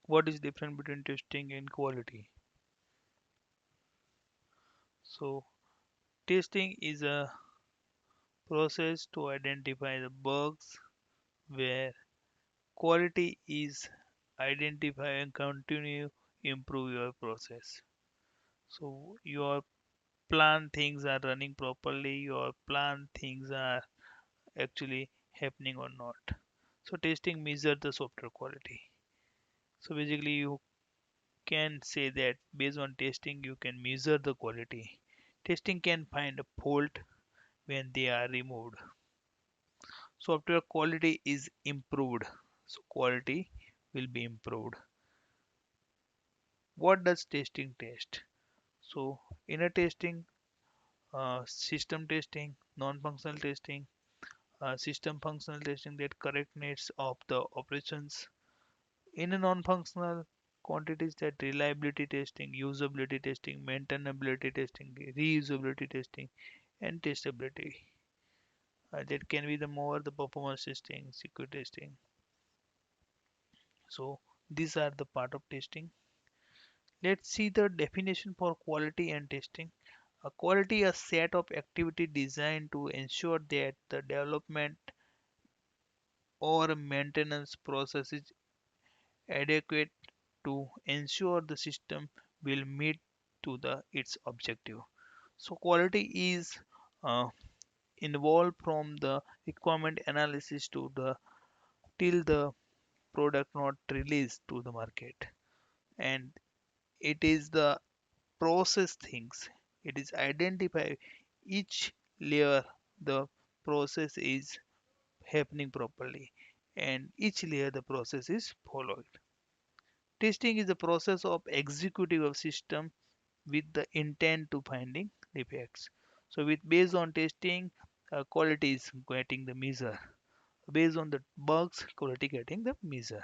What is different between testing and quality? So testing is a process to identify the bugs, where quality is identify and continue improve your process. So your plan things are running properly, your plan things are actually happening or not. So testing measure the software quality. So basically you can say that based on testing you can measure the quality. Testing can find a fault when they are removed. Software quality is improved. So quality will be improved. What does testing test? So inner testing, system testing, non-functional testing, system functional testing that correctness of the operations. In a non-functional quantities that reliability testing, usability testing, maintainability testing, reusability testing, and testability. That can be the more the performance testing, security testing. So these are the part of testing. Let's see the definition for quality and testing. A quality a set of activity designed to ensure that the development or maintenance process is adequate to ensure the system will meet to the its objective. So quality is uh, involved from the requirement analysis to the till the product not released to the market, and it is the process things. It is identify each layer the process is happening properly, and each layer the process is followed. Testing is the process of executing a system with the intent to finding defects. So with based on testing, quality is getting the measure. Based on the bugs, quality getting the measure.